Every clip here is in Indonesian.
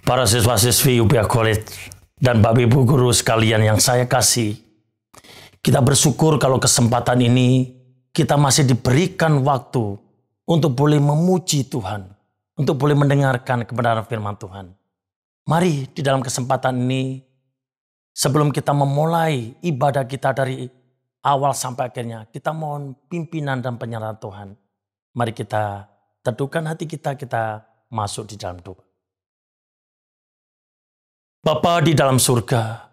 Para siswa-siswi UPH College dan Bapak Ibu guru sekalian yang saya kasih, kita bersyukur kalau kesempatan ini kita masih diberikan waktu untuk boleh memuji Tuhan, untuk boleh mendengarkan kebenaran firman Tuhan. Mari di dalam kesempatan ini, sebelum kita memulai ibadah kita dari awal sampai akhirnya, kita mohon pimpinan dan penyertaan Tuhan. Mari kita teduhkan hati kita masuk di dalam doa. Bapa di dalam surga,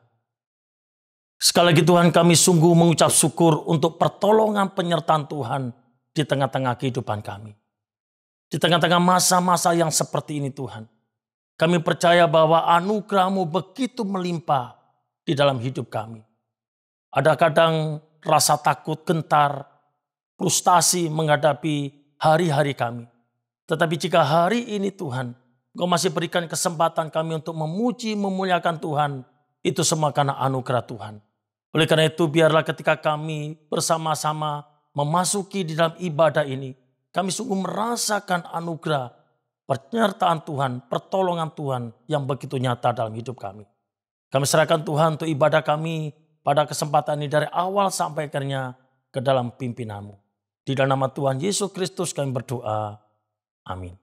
sekali lagi Tuhan, kami sungguh mengucap syukur untuk pertolongan penyertaan Tuhan di tengah-tengah kehidupan kami. Di tengah-tengah masa-masa yang seperti ini Tuhan, kami percaya bahwa anugerah-Mu begitu melimpah di dalam hidup kami. Ada kadang rasa takut, gentar, frustasi menghadapi hari-hari kami. Tetapi jika hari ini Tuhan, Engkau masih berikan kesempatan kami untuk memuji, memuliakan Tuhan. Itu semua karena anugerah Tuhan. Oleh karena itu biarlah ketika kami bersama-sama memasuki di dalam ibadah ini, kami sungguh merasakan anugerah, penyertaan Tuhan, pertolongan Tuhan yang begitu nyata dalam hidup kami. Kami serahkan Tuhan untuk ibadah kami pada kesempatan ini dari awal sampai akhirnya ke dalam pimpinan-Mu. Di dalam nama Tuhan Yesus Kristus kami berdoa. Amin.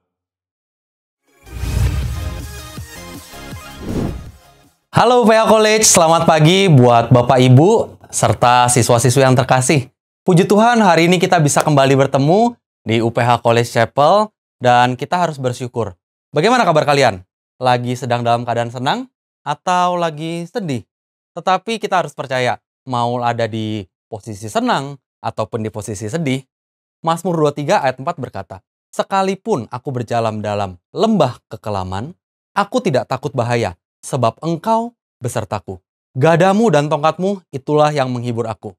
Halo UPH College, selamat pagi buat Bapak Ibu serta siswa-siswi yang terkasih. Puji Tuhan hari ini kita bisa kembali bertemu di UPH College Chapel dan kita harus bersyukur. Bagaimana kabar kalian? Lagi sedang dalam keadaan senang atau lagi sedih? Tetapi kita harus percaya, mau ada di posisi senang ataupun di posisi sedih, Mazmur 23 ayat 4 berkata, "Sekalipun aku berjalan dalam lembah kekelaman, aku tidak takut bahaya, sebab Engkau besertaku. Gadamu dan tongkatmu itulah yang menghibur aku."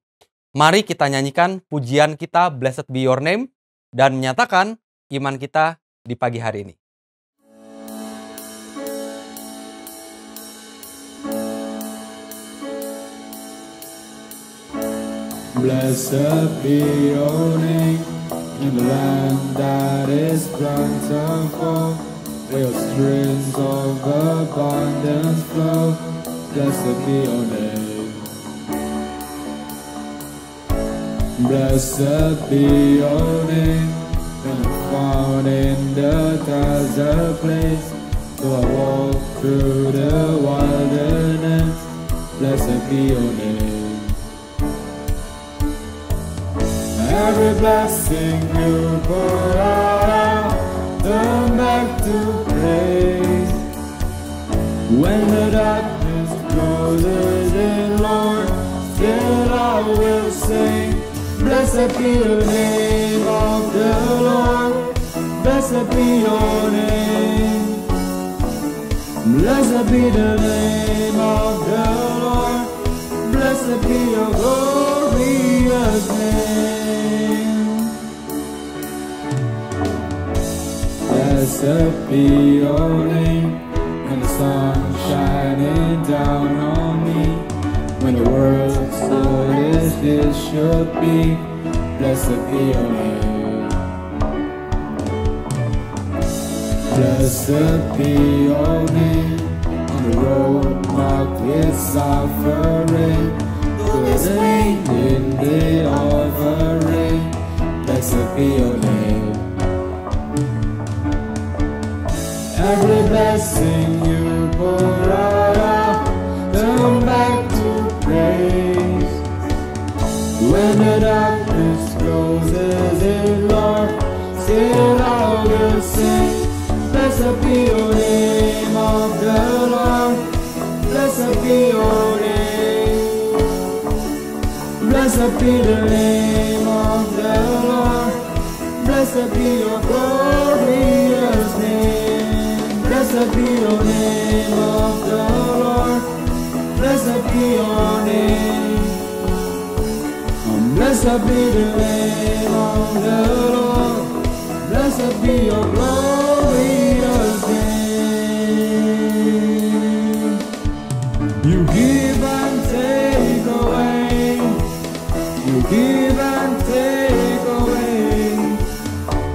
Mari kita nyanyikan pujian kita Blessed Be Your Name dan menyatakan iman kita di pagi hari ini. Blessed be your name in the land that is plentiful, where your streams of abundance flow. Blessed be your name. Blessed be your name, when I'm found in the desert place. Though I walk through the wilderness, blessed be your name. Every blessing you pour out, turn back to praise. When the darkness closes in, Lord, still I will sing. Blessed be the name of the Lord. Blessed be your name. Blessed be the name of the Lord. Blessed be your glorious name. Blessed be your name, when the sun shining down on me, when the world stood as it should be. Blessed be your name. Blessed be your name, on the road marked with suffering, through the rain in the offering. Blessed be your name. Every blessing you pour out, turn back to praise. When the darkness closes in, Lord, still I will sing. Blessed be your name of the Lord. Blessed be your name. Blessed be the name of the Lord. Blessed be your glorious name. Blessed be your name of the Lord. Blessed be your name. Blessed be the name of the Lord. Blessed be your glorious name. You give and take away. You give and take away.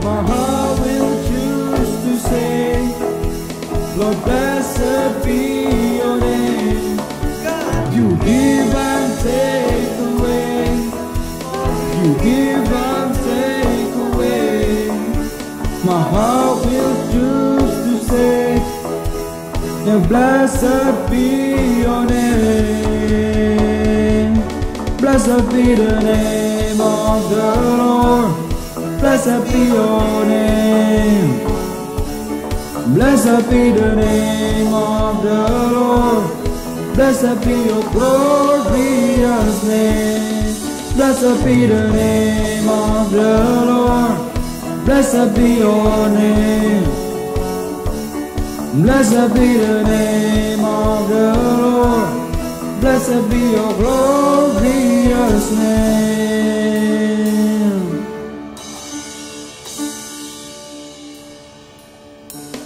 My heart will choose to say, Lord, blessed my heart will choose to say, and blessed be your name. Blessed be the name of the Lord. Blessed be your name. Blessed be the name of the Lord. Blessed be your glorious name. Blessed be the name of the Lord. Blessed be your name. Blessed be the name of the Lord. Blessed be your glorious name.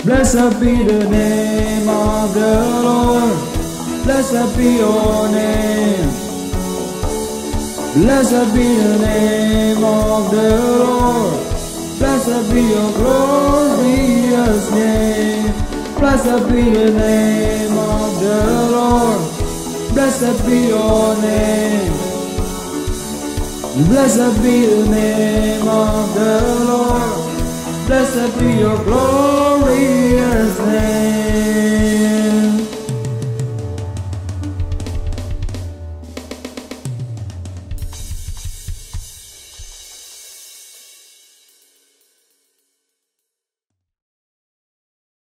Blessed be the name of the Lord. Blessed be your name. Blessed be the name of the Lord. Blessed be your glorious name. Blessed be the name of the Lord. Blessed be your name. Blessed be the name of the Lord. Blessed be your glorious name.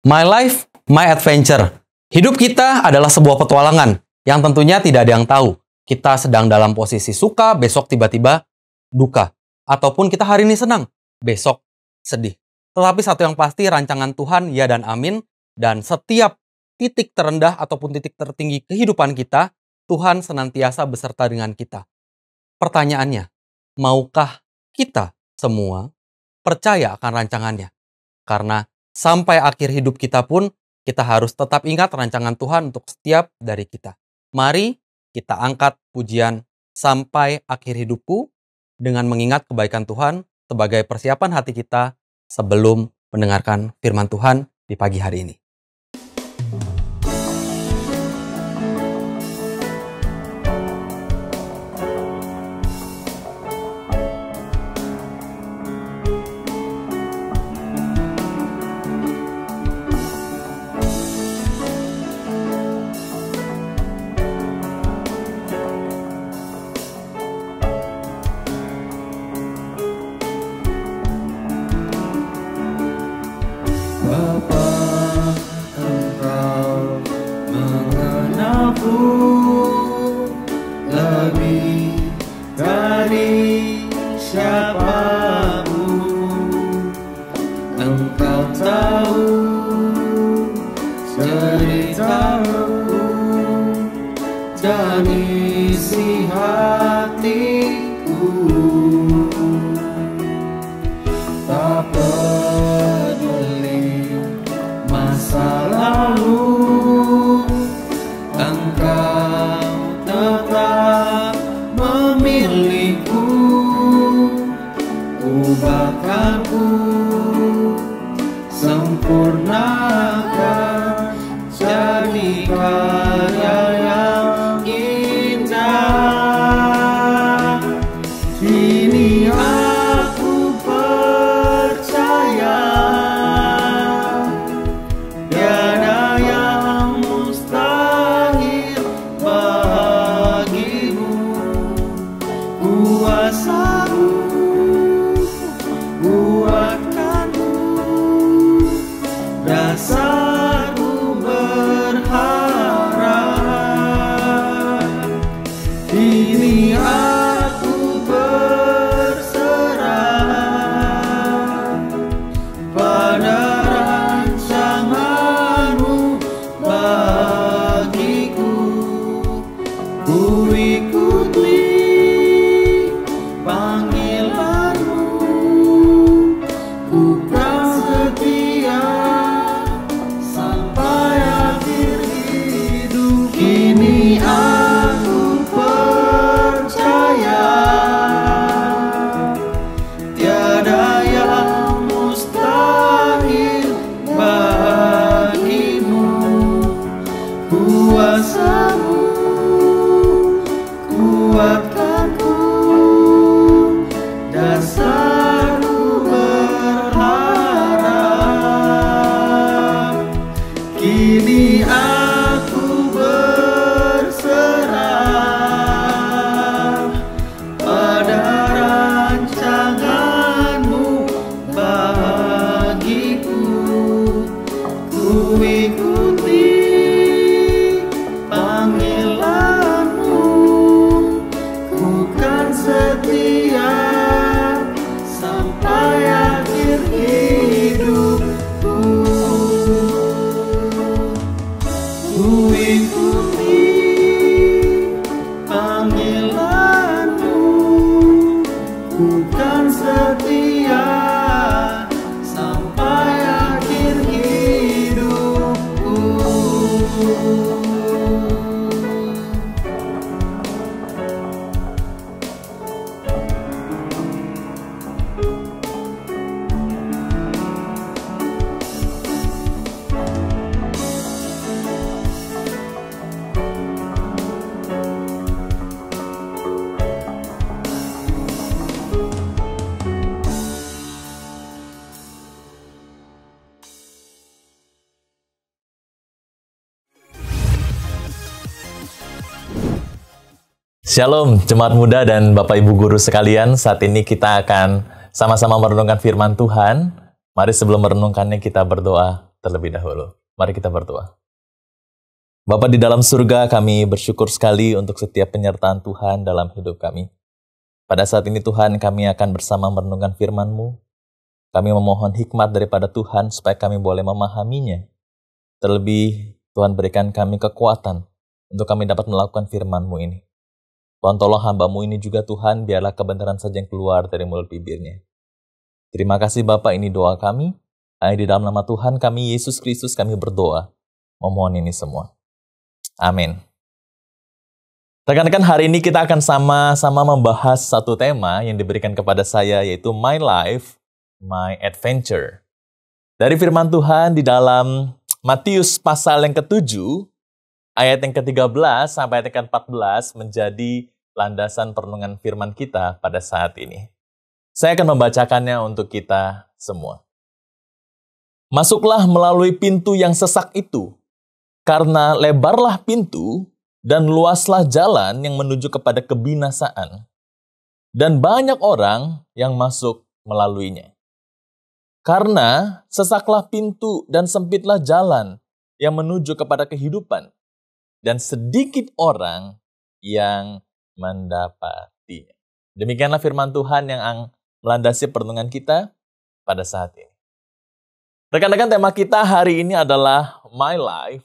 My life, my adventure. Hidup kita adalah sebuah petualangan yang tentunya tidak ada yang tahu. Kita sedang dalam posisi suka, besok tiba-tiba duka. Ataupun kita hari ini senang, besok sedih. Tetapi satu yang pasti, rancangan Tuhan ya dan amin. Dan setiap titik terendah ataupun titik tertinggi kehidupan kita, Tuhan senantiasa beserta dengan kita. Pertanyaannya, maukah kita semua percaya akan rancangannya? Karena sampai akhir hidup kita pun, kita harus tetap ingat rancangan Tuhan untuk setiap dari kita. Mari kita angkat pujian sampai akhir hidupku dengan mengingat kebaikan Tuhan sebagai persiapan hati kita sebelum mendengarkan firman Tuhan di pagi hari ini. Bapa, Engkau mengenalku lebih dari siapapun. Engkau tahu ceritaku dan isi hatiku. Tak peduli masa lalu, Engkau tetap memilihku. Ubahkanku, sempurnakan jadi karya yang indah. Kini aku percaya tiada yang mustahil bagimu. Kuasamu, kuatkanmu, dasarku berharap. Kini aku berserah pada rancanganmu bagiku. Ku ikuti panggilanmu, ku kan setia sampai akhir hidup. Kini aku percaya tiada yang mustahil bagimu. Kuasamu, kuatkanku, dasarku berharap. Shalom, jemaat muda dan Bapak Ibu guru sekalian. Saat ini kita akan sama-sama merenungkan firman Tuhan. Mari sebelum merenungkannya kita berdoa terlebih dahulu. Mari kita berdoa. Bapa di dalam surga, kami bersyukur sekali untuk setiap penyertaan Tuhan dalam hidup kami. Pada saat ini Tuhan, kami akan bersama merenungkan firman-Mu. Kami memohon hikmat daripada Tuhan supaya kami boleh memahaminya. Terlebih, Tuhan berikan kami kekuatan untuk kami dapat melakukan firman-Mu ini. Tuhan tolong hamba-Mu ini juga Tuhan, biarlah kebenaran saja yang keluar dari mulut bibirnya. Terima kasih Bapak, ini doa kami. Hanya di dalam nama Tuhan kami, Yesus Kristus, kami berdoa. Memohon ini semua. Amin. Rekan-rekan, hari ini kita akan sama-sama membahas satu tema yang diberikan kepada saya, yaitu My Life, My Adventure. Dari firman Tuhan di dalam Matius pasal yang ke-7, ayat yang ke-13 sampai ayat yang ke-14 menjadi landasan perenungan firman kita pada saat ini. Saya akan membacakannya untuk kita semua. Masuklah melalui pintu yang sesak itu, karena lebarlah pintu dan luaslah jalan yang menuju kepada kebinasaan, dan banyak orang yang masuk melaluinya. Karena sesaklah pintu dan sempitlah jalan yang menuju kepada kehidupan, dan sedikit orang yang mendapatinya. Demikianlah firman Tuhan yang melandasi perenungan kita pada saat ini. Rekan-rekan, tema kita hari ini adalah My Life,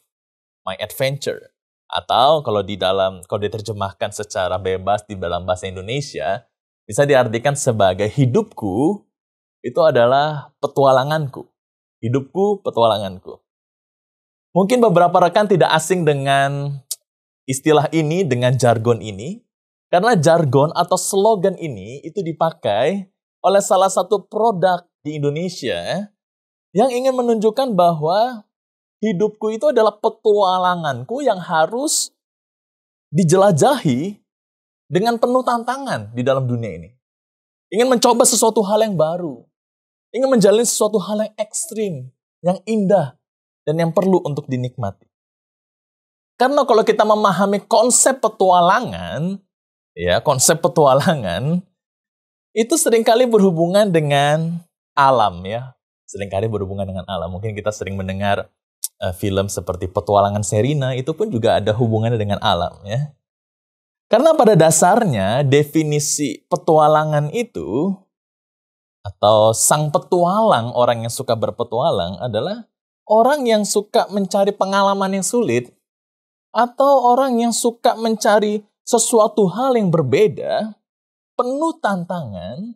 My Adventure. Atau kalau diterjemahkan secara bebas di dalam bahasa Indonesia, bisa diartikan sebagai hidupku itu adalah petualanganku. Hidupku, petualanganku. Mungkin beberapa rekan tidak asing dengan istilah ini, dengan jargon ini, karena jargon atau slogan ini itu dipakai oleh salah satu produk di Indonesia yang ingin menunjukkan bahwa hidupku itu adalah petualanganku yang harus dijelajahi dengan penuh tantangan di dalam dunia ini. Ingin mencoba sesuatu hal yang baru. Ingin menjalani sesuatu hal yang ekstrim, yang indah, dan yang perlu untuk dinikmati. Karena kalau kita memahami konsep petualangan, itu seringkali berhubungan dengan alam, ya. Seringkali berhubungan dengan alam. Mungkin kita sering mendengar film seperti Petualangan Sherina, itu pun juga ada hubungannya dengan alam, ya. Karena pada dasarnya definisi petualangan itu, atau sang petualang, orang yang suka berpetualang adalah orang yang suka mencari pengalaman yang sulit, atau orang yang suka mencari sesuatu hal yang berbeda, penuh tantangan,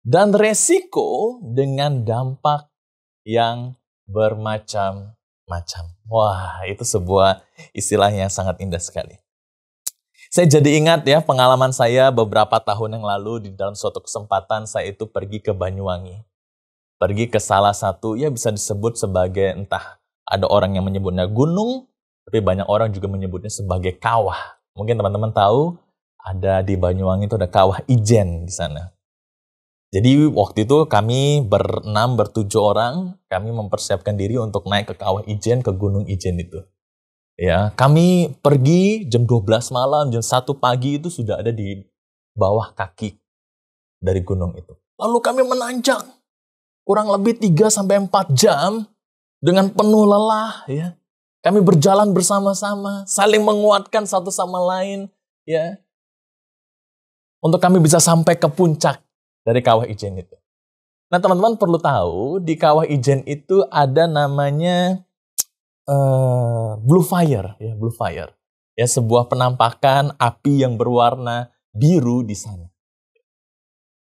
dan resiko dengan dampak yang bermacam-macam. Wah, itu sebuah istilah yang sangat indah sekali. Saya jadi ingat ya pengalaman saya beberapa tahun yang lalu di dalam suatu kesempatan saya itu pergi ke Banyuwangi. Pergi ke salah satu, ya bisa disebut sebagai entah ada orang yang menyebutnya gunung, tapi banyak orang juga menyebutnya sebagai kawah. Mungkin teman-teman tahu ada di Banyuwangi itu ada kawah Ijen di sana. Jadi waktu itu kami bertujuh orang, kami mempersiapkan diri untuk naik ke kawah Ijen, ke gunung Ijen itu. Ya, kami pergi jam 12 malam, jam 1 pagi itu sudah ada di bawah kaki dari gunung itu. Lalu kami menanjak kurang lebih 3-4 jam dengan penuh lelah, ya. Kami berjalan bersama-sama, saling menguatkan satu sama lain, ya. Untuk kami bisa sampai ke puncak dari kawah Ijen itu. Nah, teman-teman perlu tahu, di kawah Ijen itu ada namanya Blue Fire, ya, Blue Fire. Ya, sebuah penampakan api yang berwarna biru di sana.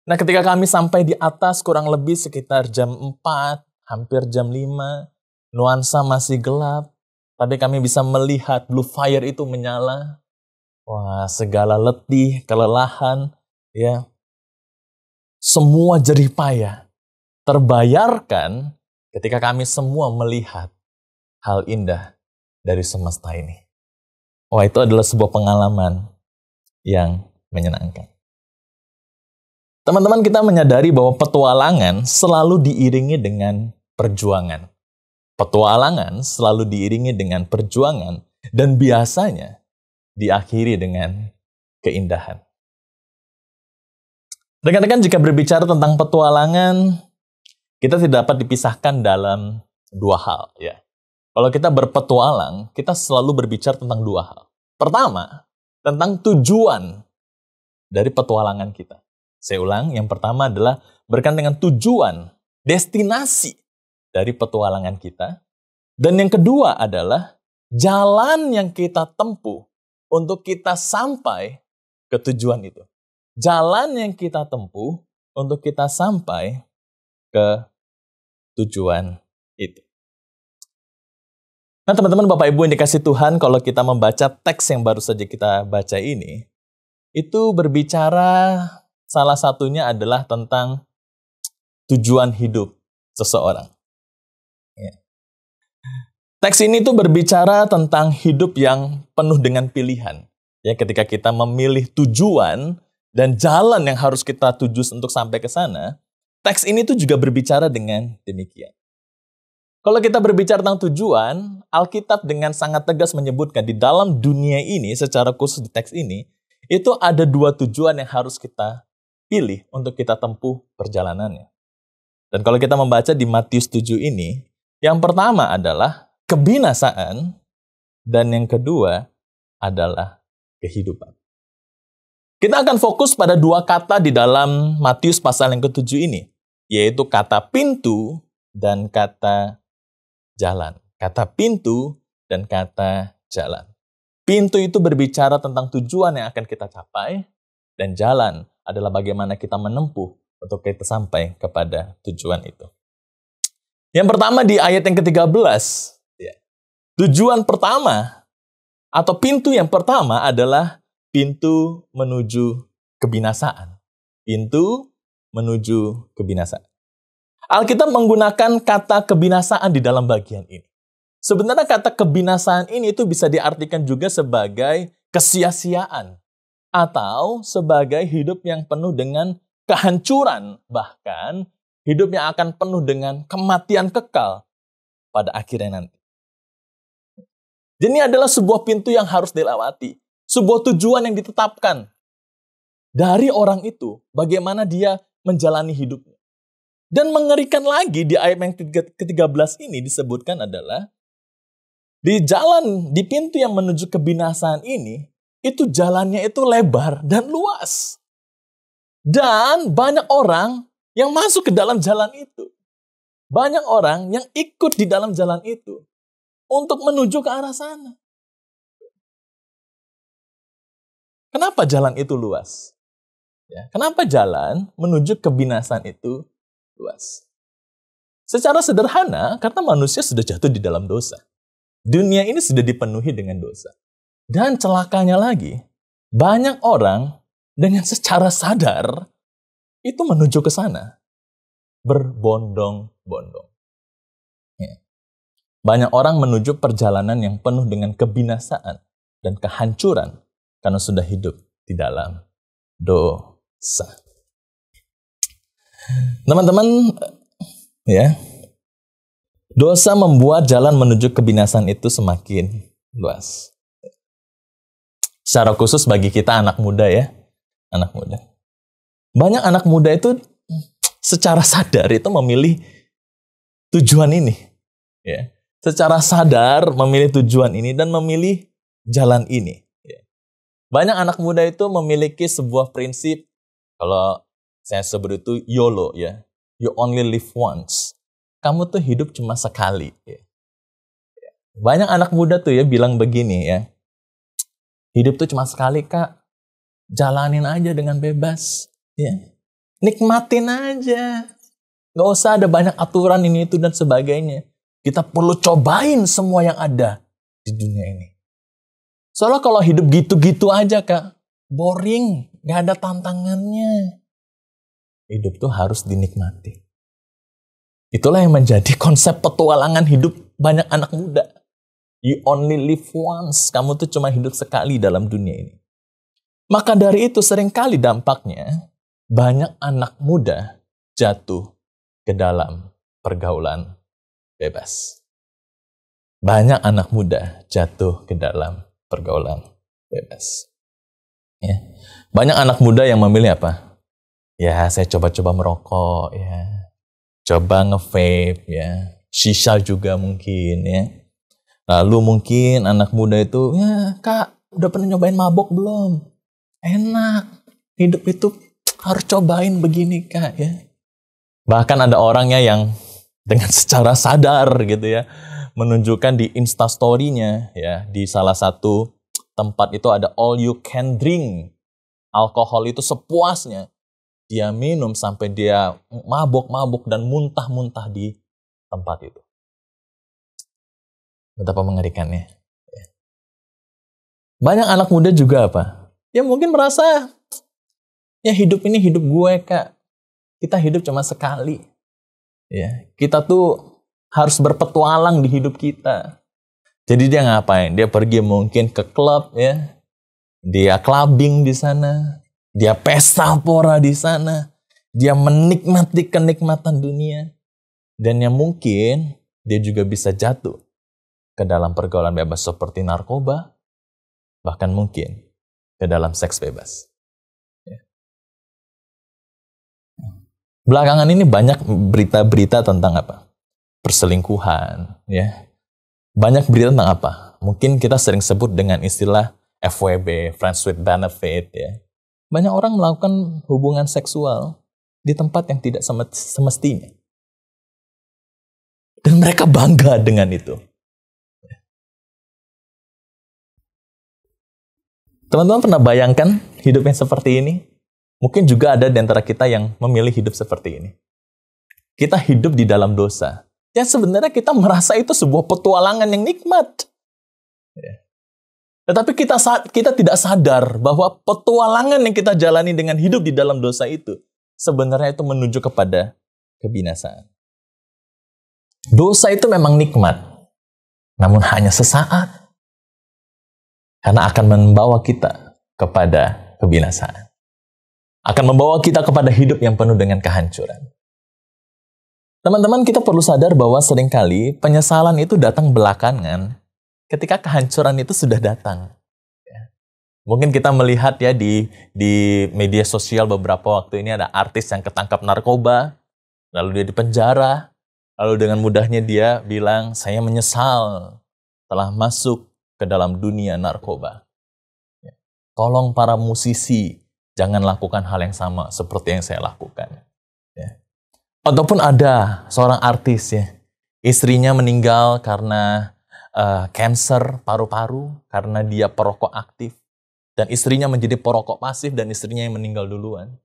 Nah, ketika kami sampai di atas kurang lebih sekitar jam 4, hampir jam 5, nuansa masih gelap, tapi kami bisa melihat Blue Fire itu menyala. Wah, segala letih, kelelahan, ya, semua jerih payah terbayarkan ketika kami semua melihat hal indah dari semesta ini. Wah, itu adalah sebuah pengalaman yang menyenangkan. Teman-teman, kita menyadari bahwa petualangan selalu diiringi dengan perjuangan. Petualangan selalu diiringi dengan perjuangan dan biasanya diakhiri dengan keindahan. Rekan-rekan, jika berbicara tentang petualangan, kita tidak dapat dipisahkan dalam dua hal. Ya. Kalau kita berpetualang, kita selalu berbicara tentang dua hal. Pertama, tentang tujuan dari petualangan kita. Saya ulang, yang pertama adalah berkaitan dengan tujuan, destinasi dari petualangan kita. Dan yang kedua adalah jalan yang kita tempuh untuk kita sampai ke tujuan itu. Jalan yang kita tempuh untuk kita sampai ke tujuan itu. Nah, teman-teman, Bapak Ibu yang dikasih Tuhan, kalau kita membaca teks yang baru saja kita baca ini, itu berbicara salah satunya adalah tentang tujuan hidup seseorang. Ya. Teks ini tuh berbicara tentang hidup yang penuh dengan pilihan. Ya, ketika kita memilih tujuan dan jalan yang harus kita tuju untuk sampai ke sana, teks ini tuh juga berbicara dengan demikian. Kalau kita berbicara tentang tujuan, Alkitab dengan sangat tegas menyebutkan di dalam dunia ini, secara khusus di teks ini, itu ada dua tujuan yang harus kita pilih untuk kita tempuh perjalanannya. Dan kalau kita membaca di Matius 7 ini, yang pertama adalah kebinasaan, dan yang kedua adalah kehidupan. Kita akan fokus pada dua kata di dalam Matius pasal yang ke-7 ini, yaitu kata pintu dan kata jalan. Kata pintu dan kata jalan. Pintu itu berbicara tentang tujuan yang akan kita capai, dan jalan adalah bagaimana kita menempuh untuk kita sampai kepada tujuan itu. Yang pertama di ayat yang ke-13, tujuan pertama atau pintu yang pertama adalah pintu menuju kebinasaan. Pintu menuju kebinasaan. Alkitab menggunakan kata kebinasaan di dalam bagian ini. Sebenarnya kata kebinasaan ini itu bisa diartikan juga sebagai kesia-siaan atau sebagai hidup yang penuh dengan kehancuran, bahkan hidup yang akan penuh dengan kematian kekal pada akhirnya nanti. Jadi ini adalah sebuah pintu yang harus dilewati, sebuah tujuan yang ditetapkan dari orang itu, bagaimana dia menjalani hidupnya. Dan mengerikan lagi di ayat yang ke-13 ini disebutkan adalah di pintu yang menuju kebinasaan ini, itu jalannya itu lebar dan luas. Dan banyak orang yang masuk ke dalam jalan itu. Banyak orang yang ikut di dalam jalan itu untuk menuju ke arah sana. Kenapa jalan itu luas? Ya, kenapa jalan menuju kebinasaan itu luas? Secara sederhana, karena manusia sudah jatuh di dalam dosa. Dunia ini sudah dipenuhi dengan dosa. Dan celakanya lagi, banyak orang dengan secara sadar itu menuju ke sana. Berbondong-bondong. Ya. Banyak orang menuju perjalanan yang penuh dengan kebinasaan dan kehancuran karena sudah hidup di dalam dosa. Teman-teman, ya, dosa membuat jalan menuju kebinasaan itu semakin luas. Secara khusus bagi kita anak muda ya, anak muda. Banyak anak muda itu secara sadar itu memilih tujuan ini. Ya. Secara sadar memilih tujuan ini dan memilih jalan ini. Ya. Banyak anak muda itu memiliki sebuah prinsip, kalau saya sebut itu YOLO ya. You only live once. Kamu tuh hidup cuma sekali. Ya. Banyak anak muda tuh ya bilang begini ya. Hidup tuh cuma sekali kak. Jalanin aja dengan bebas. Ya. Nikmatin aja. Gak usah ada banyak aturan ini itu dan sebagainya. Kita perlu cobain semua yang ada di dunia ini. Soalnya kalau hidup gitu-gitu aja kak. Boring. Gak ada tantangannya. Hidup tuh harus dinikmati. Itulah yang menjadi konsep petualangan hidup banyak anak muda. You only live once. Kamu tuh cuma hidup sekali dalam dunia ini. Maka dari itu seringkali dampaknya banyak anak muda jatuh ke dalam pergaulan bebas. Banyak anak muda jatuh ke dalam pergaulan bebas. Ya. Banyak anak muda yang memilih apa? Ya, saya coba-coba merokok, ya. Coba nge-vape, ya. Shisha juga mungkin, ya. Lalu mungkin anak muda itu, ya kak, udah pernah nyobain mabok belum? Enak. Hidup itu harus cobain begini kak, ya. Bahkan ada orangnya yang dengan secara sadar gitu ya, menunjukkan di Instastory-nya, ya, di salah satu tempat itu ada all you can drink. Alkohol itu sepuasnya. Dia minum sampai dia mabok-mabok dan muntah-muntah di tempat itu. Betapa mengerikannya. Banyak anak muda juga apa? Ya mungkin merasa, ya hidup ini hidup gue kak. Kita hidup cuma sekali. Ya, kita tuh harus berpetualang di hidup kita. Jadi dia ngapain? Dia pergi mungkin ke klub, ya. Dia clubbing di sana. Dia pesta pora di sana. Dia menikmati kenikmatan dunia. Dan yang mungkin dia juga bisa jatuh ke dalam pergaulan bebas seperti narkoba. Bahkan mungkin ke dalam seks bebas. Belakangan ini banyak berita-berita tentang apa? Perselingkuhan, ya. Banyak berita tentang apa? Mungkin kita sering sebut dengan istilah FWB, Friends with Benefit, ya. Banyak orang melakukan hubungan seksual di tempat yang tidak semestinya. Dan mereka bangga dengan itu. Teman-teman pernah bayangkan hidup yang seperti ini? Mungkin juga ada di antara kita yang memilih hidup seperti ini. Kita hidup di dalam dosa. Ya sebenarnya kita merasa itu sebuah petualangan yang nikmat. Ya. Tetapi kita tidak sadar bahwa petualangan yang kita jalani dengan hidup di dalam dosa itu sebenarnya itu menuju kepada kebinasaan. Dosa itu memang nikmat, namun hanya sesaat. Karena akan membawa kita kepada kebinasaan. Akan membawa kita kepada hidup yang penuh dengan kehancuran. Teman-teman, kita perlu sadar bahwa seringkali penyesalan itu datang belakangan ketika kehancuran itu sudah datang. Mungkin kita melihat ya di media sosial beberapa waktu ini ada artis yang ketangkap narkoba, lalu dia dipenjara, lalu dengan mudahnya dia bilang, saya menyesal telah masuk ke dalam dunia narkoba. Tolong para musisi, jangan lakukan hal yang sama seperti yang saya lakukan. Ya. Ataupun ada seorang artis, ya, istrinya meninggal karena kanker paru-paru, karena dia perokok aktif. Dan istrinya menjadi perokok pasif dan istrinya yang meninggal duluan.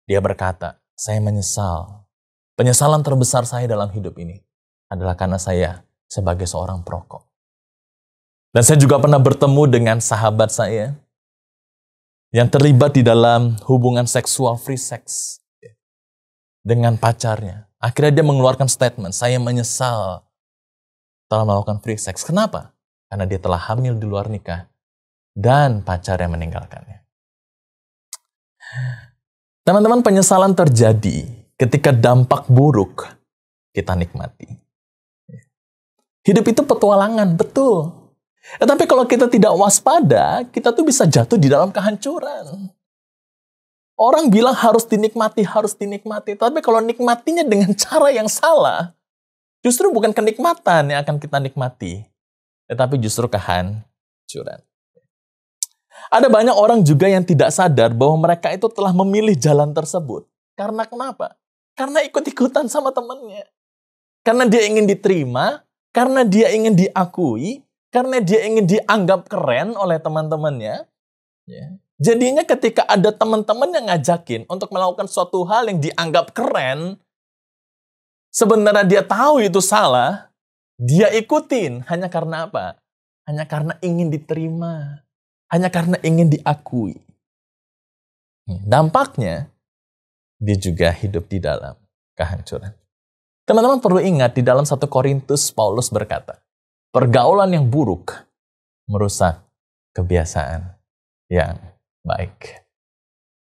Dia berkata, saya menyesal. Penyesalan terbesar saya dalam hidup ini adalah karena saya sebagai seorang perokok. Dan saya juga pernah bertemu dengan sahabat saya yang terlibat di dalam hubungan seksual free sex dengan pacarnya. Akhirnya dia mengeluarkan statement, saya menyesal telah melakukan free sex. Kenapa? Karena dia telah hamil di luar nikah dan pacarnya meninggalkannya. Teman-teman, penyesalan terjadi ketika dampak buruk kita nikmati. Hidup itu petualangan, betul. Tetapi kalau kita tidak waspada, kita tuh bisa jatuh di dalam kehancuran. Orang bilang harus dinikmati. Tapi kalau nikmatinya dengan cara yang salah, justru bukan kenikmatan yang akan kita nikmati, tetapi justru kehancuran. Ada banyak orang juga yang tidak sadar bahwa mereka itu telah memilih jalan tersebut. Karena kenapa? Karena ikut-ikutan sama temannya. Karena dia ingin diterima, karena dia ingin diakui, karena dia ingin dianggap keren oleh teman-temannya. Ya. Jadinya ketika ada teman-teman yang ngajakin untuk melakukan suatu hal yang dianggap keren, sebenarnya dia tahu itu salah, dia ikutin. Hanya karena apa? Hanya karena ingin diterima. Hanya karena ingin diakui. Dampaknya, dia juga hidup di dalam kehancuran. Teman-teman perlu ingat, di dalam 1 Korintus, Paulus berkata, pergaulan yang buruk merusak kebiasaan yang baik.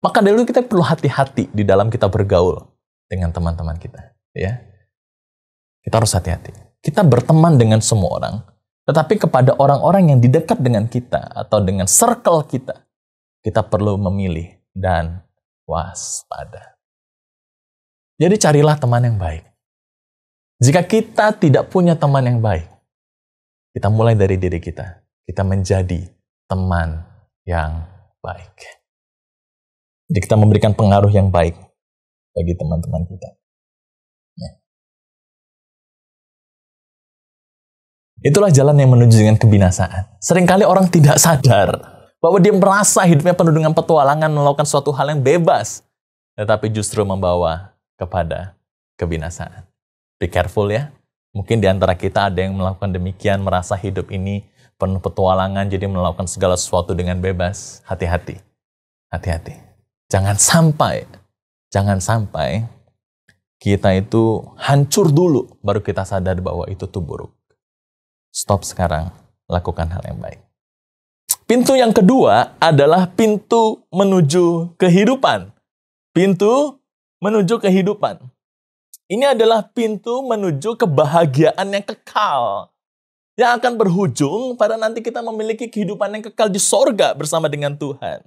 Maka dari itu kita perlu hati-hati di dalam kita bergaul dengan teman-teman kita. Ya, kita harus hati-hati. Kita berteman dengan semua orang, tetapi kepada orang-orang yang di dekat dengan kita atau dengan circle kita, kita perlu memilih dan waspada. Jadi carilah teman yang baik. Jika kita tidak punya teman yang baik, kita mulai dari diri kita. Kita menjadi teman yang baik. Jadi kita memberikan pengaruh yang baik bagi teman-teman kita. Ya. Itulah jalan yang menuju dengan kebinasaan. Seringkali orang tidak sadar bahwa dia merasa hidupnya penuh dengan petualangan, melakukan suatu hal yang bebas, tetapi justru membawa kepada kebinasaan. Be careful ya. Mungkin di antara kita ada yang melakukan demikian, merasa hidup ini penuh petualangan, jadi melakukan segala sesuatu dengan bebas. Hati-hati. Hati-hati. Jangan sampai kita itu hancur dulu, baru kita sadar bahwa itu tuh buruk. Stop sekarang, lakukan hal yang baik. Pintu yang kedua adalah pintu menuju kehidupan. Pintu menuju kehidupan. Ini adalah pintu menuju kebahagiaan yang kekal. Yang akan berujung pada nanti kita memiliki kehidupan yang kekal di sorga bersama dengan Tuhan.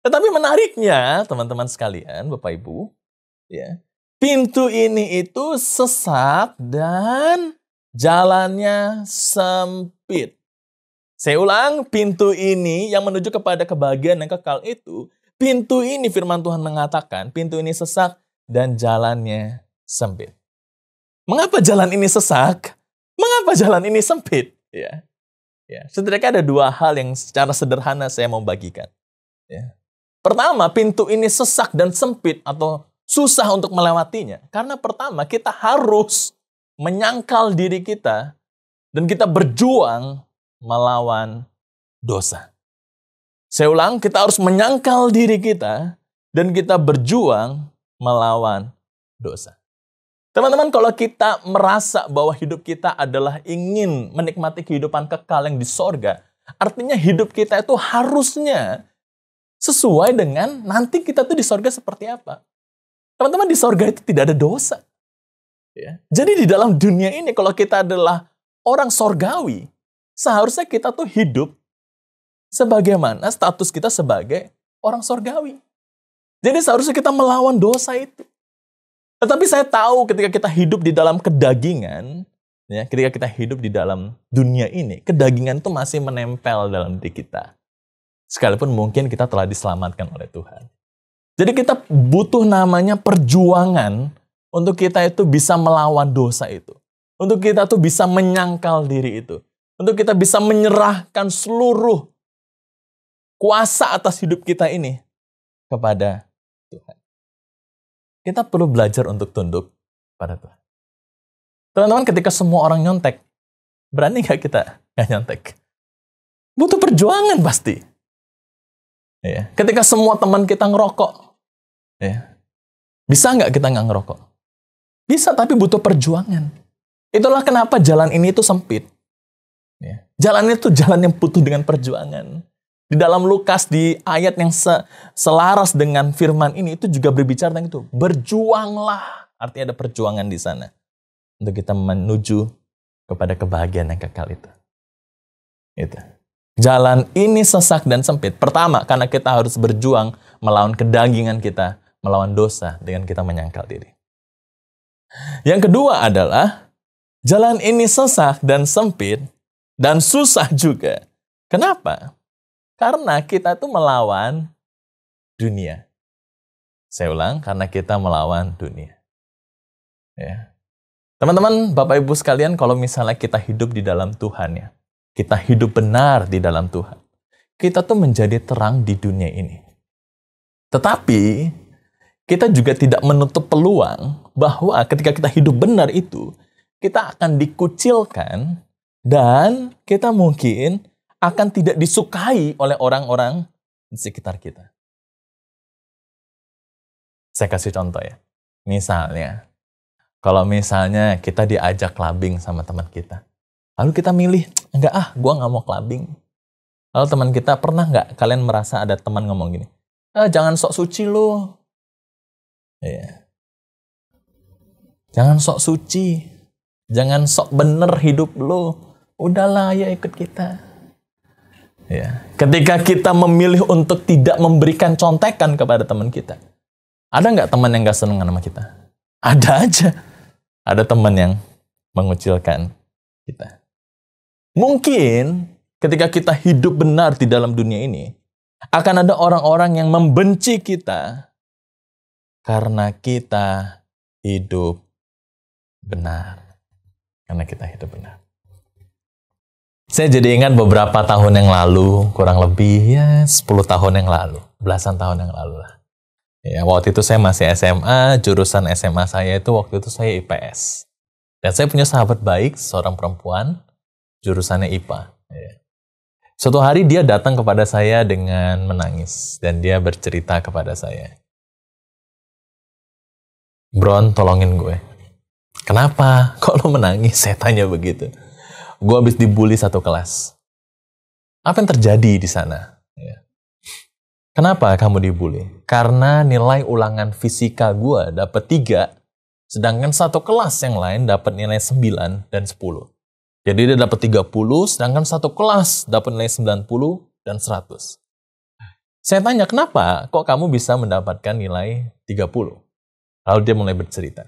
Tetapi menariknya, teman-teman sekalian, Bapak Ibu, ya, pintu ini itu sesak dan jalannya sempit. Saya ulang, pintu ini yang menuju kepada kebahagiaan yang kekal itu, pintu ini firman Tuhan mengatakan, pintu ini sesak dan jalannya sempit. Mengapa jalan ini sesak? Mengapa jalan ini sempit? Ya. Setidaknya ada dua hal yang secara sederhana saya mau bagikan. Ya. Pertama, pintu ini sesak dan sempit atau susah untuk melewatinya. Karena pertama, kita harus menyangkal diri kita dan kita berjuang melawan dosa. Saya ulang, kita harus menyangkal diri kita dan kita berjuang melawan dosa. Teman-teman, kalau kita merasa bahwa hidup kita adalah ingin menikmati kehidupan kekal yang di sorga, artinya hidup kita itu harusnya sesuai dengan nanti kita tuh di sorga seperti apa. Teman-teman, di sorga itu tidak ada dosa. Ya. Jadi di dalam dunia ini kalau kita adalah orang sorgawi, seharusnya kita tuh hidup sebagaimana status kita sebagai orang sorgawi. Jadi seharusnya kita melawan dosa itu. Tetapi saya tahu ketika kita hidup di dalam kedagingan, ya, ketika kita hidup di dalam dunia ini, kedagingan itu masih menempel dalam diri kita. Sekalipun mungkin kita telah diselamatkan oleh Tuhan. Jadi kita butuh namanya perjuangan untuk kita itu bisa melawan dosa itu. Untuk kita tuh bisa menyangkal diri itu. Untuk kita bisa menyerahkan seluruh kuasa atas hidup kita ini kepada Tuhan. Kita perlu belajar untuk tunduk pada Tuhan. Teman-teman, ketika semua orang nyontek, berani nggak kita nggak nyontek? Butuh perjuangan pasti. Ya. Ketika semua teman kita ngerokok, ya. Bisa nggak kita nggak ngerokok? Bisa, tapi butuh perjuangan. Itulah kenapa jalan ini itu sempit. Ya. Jalan itu jalan yang butuh dengan perjuangan. Di dalam Lukas, di ayat yang selaras dengan firman ini, itu juga berbicara tentang itu. Berjuanglah. Artinya ada perjuangan di sana. Untuk kita menuju kepada kebahagiaan yang kekal itu. Itu. Jalan ini sesak dan sempit. Pertama, karena kita harus berjuang melawan kedagingan kita, melawan dosa dengan kita menyangkal diri. Yang kedua adalah, jalan ini sesak dan sempit dan susah juga. Kenapa? Karena kita tuh melawan dunia. Saya ulang, karena kita melawan dunia. Ya. Teman-teman, Bapak Ibu sekalian, kalau misalnya kita hidup di dalam Tuhan, ya, kita hidup benar di dalam Tuhan, kita tuh menjadi terang di dunia ini. Tetapi, kita juga tidak menutup peluang bahwa ketika kita hidup benar itu, kita akan dikucilkan dan kita mungkin akan tidak disukai oleh orang-orang di sekitar kita. Saya kasih contoh ya. Misalnya, kalau misalnya kita diajak clubbing sama teman kita, lalu kita milih, enggak gua nggak mau clubbing. Lalu teman kita, pernah nggak kalian merasa ada teman ngomong gini, jangan sok suci lo. Ya. Jangan sok suci. Jangan sok bener hidup lo. Udahlah, ya ikut kita. Ya. Ketika kita memilih untuk tidak memberikan contekan kepada teman kita. Ada nggak teman yang nggak seneng sama kita? Ada aja. Ada teman yang mengucilkan kita. Mungkin ketika kita hidup benar di dalam dunia ini, akan ada orang-orang yang membenci kita karena kita hidup benar. Karena kita hidup benar. Saya jadi ingat beberapa tahun yang lalu, kurang lebih 10 tahun yang lalu, belasan tahun yang lalu lah. Ya, waktu itu saya masih SMA, jurusan SMA saya itu waktu itu saya IPS. Dan saya punya sahabat baik, seorang perempuan, jurusannya IPA. Ya. Suatu hari dia datang kepada saya dengan menangis, dan dia bercerita kepada saya. Bron, tolongin gue. Kenapa? Kok lo menangis? Saya tanya begitu. Gue habis dibully satu kelas. Apa yang terjadi di sana? Ya. Kenapa kamu dibully? Karena nilai ulangan fisika gue dapat 3, sedangkan satu kelas yang lain dapat nilai 9 dan 10. Jadi dia dapat 30, sedangkan satu kelas dapat nilai 90 dan 100. Saya tanya, kenapa kok kamu bisa mendapatkan nilai 30? Lalu dia mulai bercerita.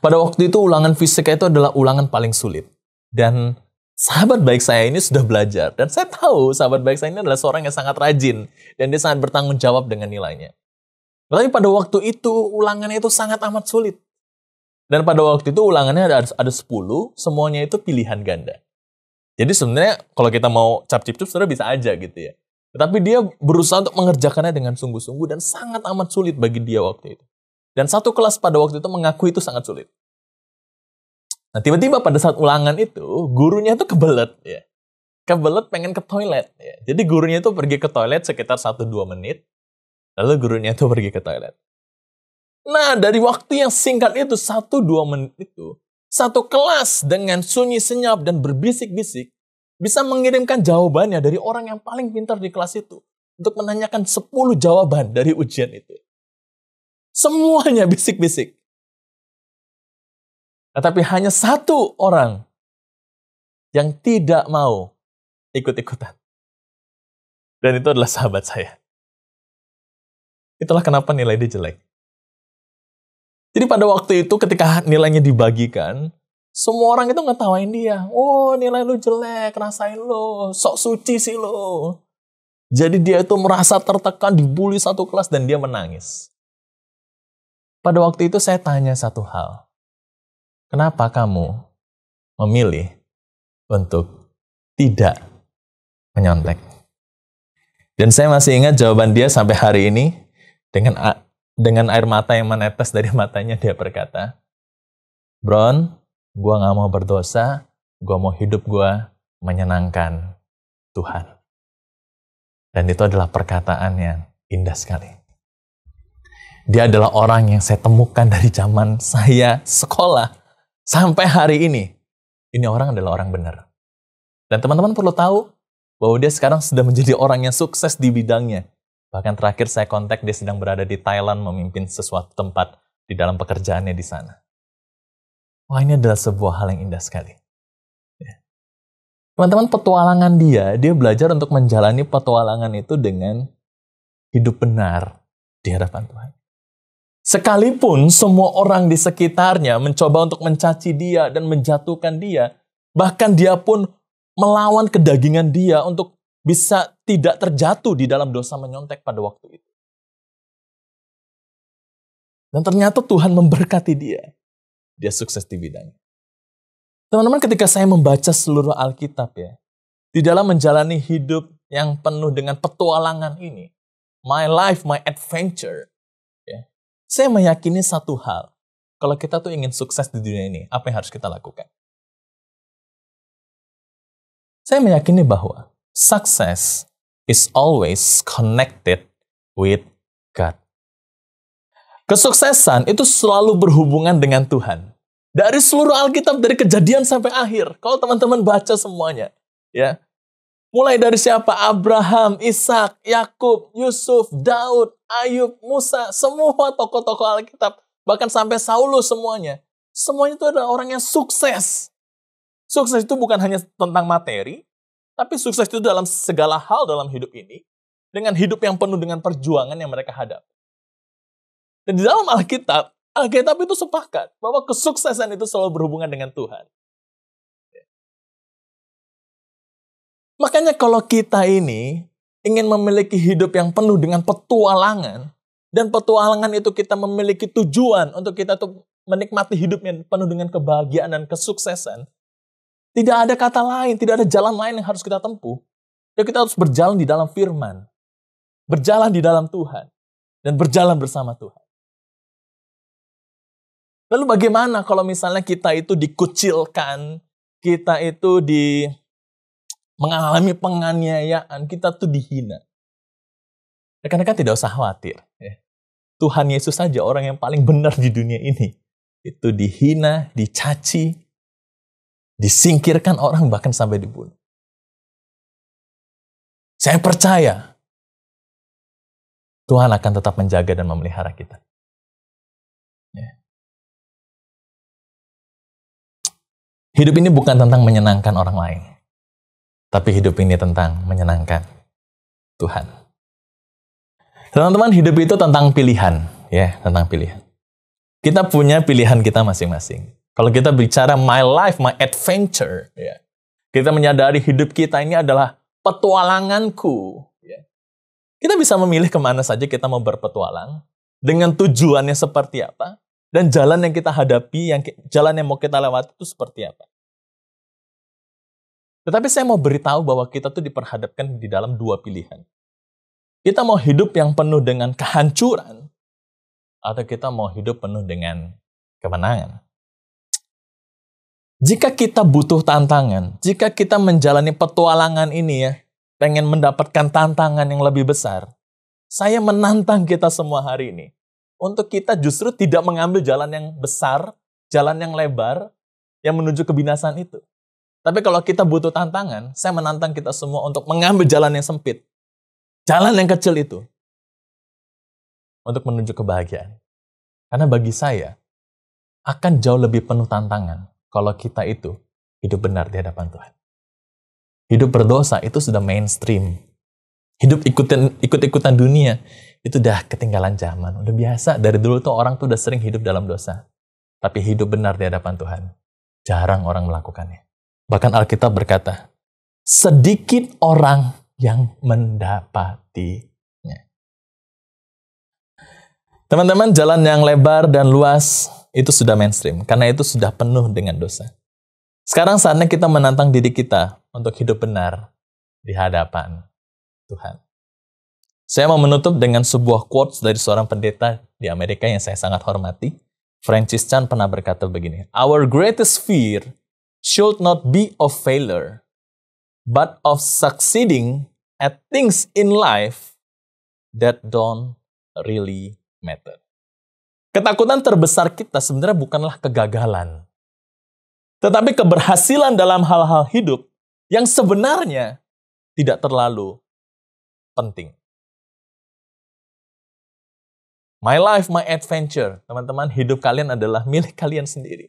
Pada waktu itu ulangan fisika itu adalah ulangan paling sulit. Dan sahabat baik saya ini sudah belajar. Dan saya tahu sahabat baik saya ini adalah seorang yang sangat rajin. Dan dia sangat bertanggung jawab dengan nilainya. Tapi pada waktu itu ulangannya itu sangat amat sulit. Dan pada waktu itu ulangannya ada 10, semuanya itu pilihan ganda. Jadi sebenarnya kalau kita mau cap-cip-cup sebenarnya bisa aja gitu ya. Tetapi dia berusaha untuk mengerjakannya dengan sungguh-sungguh dan sangat amat sulit bagi dia waktu itu. Dan satu kelas pada waktu itu mengaku itu sangat sulit. Nah, tiba-tiba pada saat ulangan itu, gurunya itu kebelet, ya. Kebelet pengen ke toilet, ya. Jadi gurunya itu pergi ke toilet sekitar 1-2 menit, lalu gurunya itu pergi ke toilet. Nah, dari waktu yang singkat itu, 1-2 menit itu, satu kelas dengan sunyi senyap dan berbisik-bisik, bisa mengirimkan jawabannya dari orang yang paling pintar di kelas itu, untuk menanyakan 10 jawaban dari ujian itu. Semuanya bisik-bisik. Tetapi hanya satu orang yang tidak mau ikut-ikutan. Dan itu adalah sahabat saya. Itulah kenapa nilai dia jelek. Jadi pada waktu itu ketika nilainya dibagikan, semua orang itu ngetawain dia. Oh, nilai lu jelek, rasain lu, sok suci sih lu. Jadi dia itu merasa tertekan, dibully satu kelas, dan dia menangis. Pada waktu itu saya tanya satu hal. Kenapa kamu memilih untuk tidak menyontek? Dan saya masih ingat jawaban dia sampai hari ini. Dengan air mata yang menetes dari matanya, dia berkata, Bron, gue gak mau berdosa, gue mau hidup gue menyenangkan Tuhan. Dan itu adalah perkataan yang indah sekali. Dia adalah orang yang saya temukan dari zaman saya sekolah. Sampai hari ini orang adalah orang benar. Dan teman-teman perlu tahu bahwa dia sekarang sudah menjadi orang yang sukses di bidangnya. Bahkan terakhir saya kontak, dia sedang berada di Thailand memimpin sesuatu tempat di dalam pekerjaannya di sana. Wah, ini adalah sebuah hal yang indah sekali. Ya. Teman-teman, petualangan dia belajar untuk menjalani petualangan itu dengan hidup benar di hadapan Tuhan. Sekalipun semua orang di sekitarnya mencoba untuk mencaci dia dan menjatuhkan dia, bahkan dia pun melawan kedagingan dia untuk bisa tidak terjatuh di dalam dosa menyontek pada waktu itu. Dan ternyata Tuhan memberkati dia. Dia sukses di bidangnya. Teman-teman, ketika saya membaca seluruh Alkitab ya, di dalam menjalani hidup yang penuh dengan petualangan ini, my life, my adventure, ya, saya meyakini satu hal. Kalau kita tuh ingin sukses di dunia ini, apa yang harus kita lakukan? Saya meyakini bahwa success is always connected with God. Kesuksesan itu selalu berhubungan dengan Tuhan. Dari seluruh Alkitab, dari Kejadian sampai akhir. Kalau teman-teman baca semuanya, ya. Mulai dari siapa? Abraham, Ishak, Yakub, Yusuf, Daud, Ayub, Musa, semua tokoh-tokoh Alkitab, bahkan sampai Saulus semuanya. Semuanya itu adalah orang yang sukses. Sukses itu bukan hanya tentang materi, Tapi sukses itu dalam segala hal dalam hidup ini, dengan hidup yang penuh dengan perjuangan yang mereka hadapi. Dan di dalam Alkitab itu sepakat bahwa kesuksesan itu selalu berhubungan dengan Tuhan. Makanya kalau kita ini ingin memiliki hidup yang penuh dengan petualangan, dan petualangan itu kita memiliki tujuan untuk kita tuh menikmati hidup yang penuh dengan kebahagiaan dan kesuksesan, tidak ada kata lain, tidak ada jalan lain yang harus kita tempuh. Ya, kita harus berjalan di dalam firman, berjalan di dalam Tuhan, dan berjalan bersama Tuhan. Lalu bagaimana kalau misalnya kita itu dikucilkan, kita itu mengalami penganiayaan, kita tuh dihina? Rekan-rekan tidak usah khawatir. Tuhan Yesus saja orang yang paling benar di dunia ini. Itu dihina, dicaci, disingkirkan orang, bahkan sampai dibunuh. Saya percaya Tuhan akan tetap menjaga dan memelihara kita. Hidup ini bukan tentang menyenangkan orang lain, tapi hidup ini tentang menyenangkan Tuhan. Teman-teman, hidup itu tentang pilihan, ya, tentang pilihan. Kita punya pilihan kita masing-masing. Kalau kita bicara my life, my adventure, ya, kita menyadari hidup kita ini adalah petualanganku. Ya. Kita bisa memilih kemana saja kita mau berpetualang, dengan tujuannya seperti apa, dan jalan yang kita hadapi, jalan yang mau kita lewati itu seperti apa. Tetapi saya mau beritahu bahwa kita tuh diperhadapkan di dalam dua pilihan. Kita mau hidup yang penuh dengan kehancuran, atau kita mau hidup penuh dengan kemenangan. Jika kita butuh tantangan, jika kita menjalani petualangan ini ya, pengen mendapatkan tantangan yang lebih besar, saya menantang kita semua hari ini untuk kita justru tidak mengambil jalan yang besar, jalan yang lebar, yang menuju kebinasaan itu. Tapi kalau kita butuh tantangan, saya menantang kita semua untuk mengambil jalan yang sempit. Jalan yang kecil itu. Untuk menuju kebahagiaan. Karena bagi saya, akan jauh lebih penuh tantangan kalau kita itu hidup benar di hadapan Tuhan. Hidup berdosa itu sudah mainstream. Hidup ikut-ikutan dunia, itu udah ketinggalan zaman. Udah biasa, dari dulu tuh orang tuh udah sering hidup dalam dosa. Tapi hidup benar di hadapan Tuhan, jarang orang melakukannya. Bahkan Alkitab berkata, sedikit orang yang mendapatinya. Teman-teman, jalan yang lebar dan luas itu sudah mainstream, karena itu sudah penuh dengan dosa. Sekarang saatnya kita menantang diri kita untuk hidup benar di hadapan Tuhan. Saya mau menutup dengan sebuah quotes dari seorang pendeta di Amerika yang saya sangat hormati. Francis Chan pernah berkata begini, "Our greatest fear should not be of failure, but of succeeding at things in life that don't really matter." Ketakutan terbesar kita sebenarnya bukanlah kegagalan, tetapi keberhasilan dalam hal-hal hidup yang sebenarnya tidak terlalu penting. My life, my adventure. Teman-teman, hidup kalian adalah milik kalian sendiri.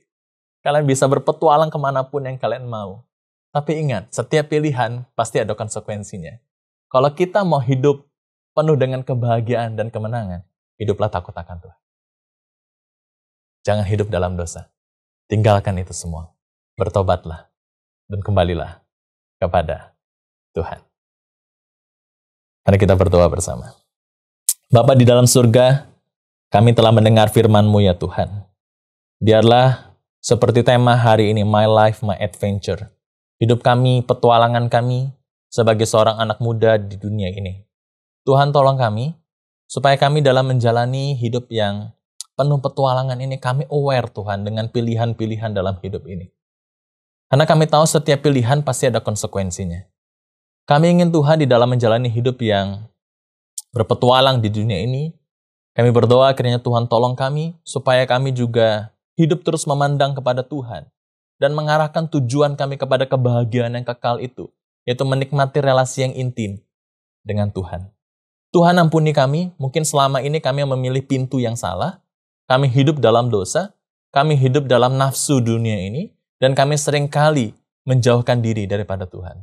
Kalian bisa berpetualang kemanapun yang kalian mau. Tapi ingat, setiap pilihan pasti ada konsekuensinya. Kalau kita mau hidup penuh dengan kebahagiaan dan kemenangan, hiduplah takut akan Tuhan. Jangan hidup dalam dosa. Tinggalkan itu semua. Bertobatlah dan kembalilah kepada Tuhan. Mari kita berdoa bersama. Bapa di dalam surga, kami telah mendengar firman-Mu ya Tuhan. Biarlah seperti tema hari ini, My Life, My Adventure. Hidup kami, petualangan kami sebagai seorang anak muda di dunia ini. Tuhan tolong kami, supaya kami dalam menjalani hidup yang penuh petualangan ini, kami aware Tuhan dengan pilihan-pilihan dalam hidup ini. Karena kami tahu setiap pilihan pasti ada konsekuensinya. Kami ingin Tuhan di dalam menjalani hidup yang berpetualang di dunia ini, kami berdoa kiranya Tuhan tolong kami, supaya kami juga hidup terus memandang kepada Tuhan, dan mengarahkan tujuan kami kepada kebahagiaan yang kekal itu, yaitu menikmati relasi yang intim dengan Tuhan. Tuhan ampuni kami, mungkin selama ini kami memilih pintu yang salah, kami hidup dalam dosa, kami hidup dalam nafsu dunia ini, dan kami seringkali menjauhkan diri daripada Tuhan.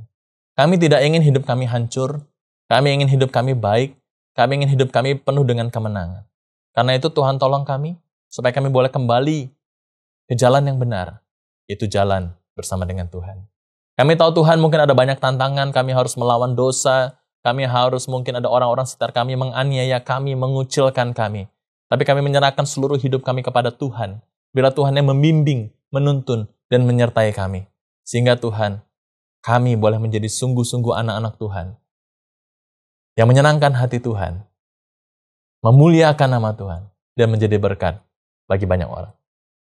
Kami tidak ingin hidup kami hancur, kami ingin hidup kami baik, kami ingin hidup kami penuh dengan kemenangan. Karena itu Tuhan tolong kami, supaya kami boleh kembali ke jalan yang benar, yaitu jalan bersama dengan Tuhan. Kami tahu Tuhan mungkin ada banyak tantangan, kami harus melawan dosa, kami harus mungkin ada orang-orang sekitar kami menganiaya kami, mengucilkan kami. Tapi kami menyerahkan seluruh hidup kami kepada Tuhan. Bila Tuhan yang membimbing, menuntun, dan menyertai kami. Sehingga Tuhan, kami boleh menjadi sungguh-sungguh anak-anak Tuhan. Yang menyenangkan hati Tuhan. Memuliakan nama Tuhan. Dan menjadi berkat bagi banyak orang.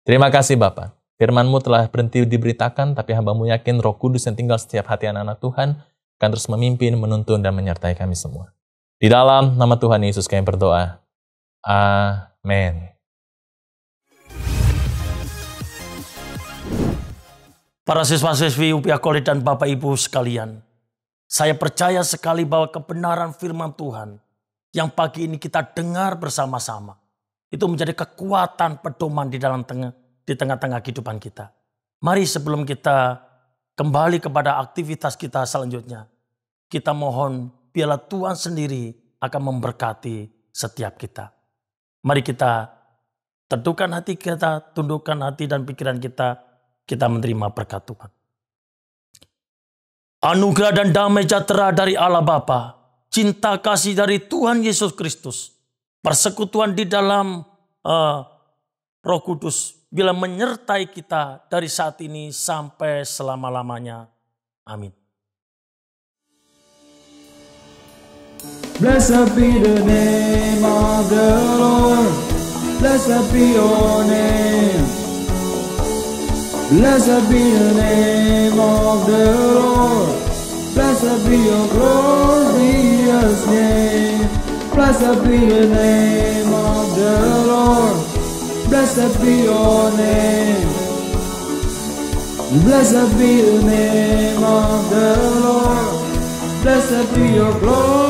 Terima kasih Bapa. Firman-Mu telah berhenti diberitakan, tapi hamba-Mu yakin Roh Kudus yang tinggal setiap hati anak-anak Tuhan akan terus memimpin, menuntun, dan menyertai kami semua. Di dalam nama Tuhan Yesus kami berdoa. Amin. Para siswa-siswi UPH College dan Bapak Ibu sekalian, saya percaya sekali bahwa kebenaran firman Tuhan yang pagi ini kita dengar bersama-sama, itu menjadi kekuatan pedoman di tengah-tengah kehidupan kita. Mari sebelum kita kembali kepada aktivitas kita selanjutnya, kita mohon biarlah Tuhan sendiri akan memberkati setiap kita. Mari kita teduhkan hati kita, tundukkan hati dan pikiran kita menerima berkat Tuhan. Anugerah dan damai sejahtera dari Allah Bapa, cinta kasih dari Tuhan Yesus Kristus, persekutuan di dalam Roh Kudus bila menyertai kita dari saat ini sampai selama-lamanya. Amin. Blessed be the name of the Lord. Blessed be your name. Blessed be the name of the Lord. Blessed be your glorious name. Blessed be the name of the Lord. Blessed be your name. Blessed be the name of the Lord. Blessed be your glory.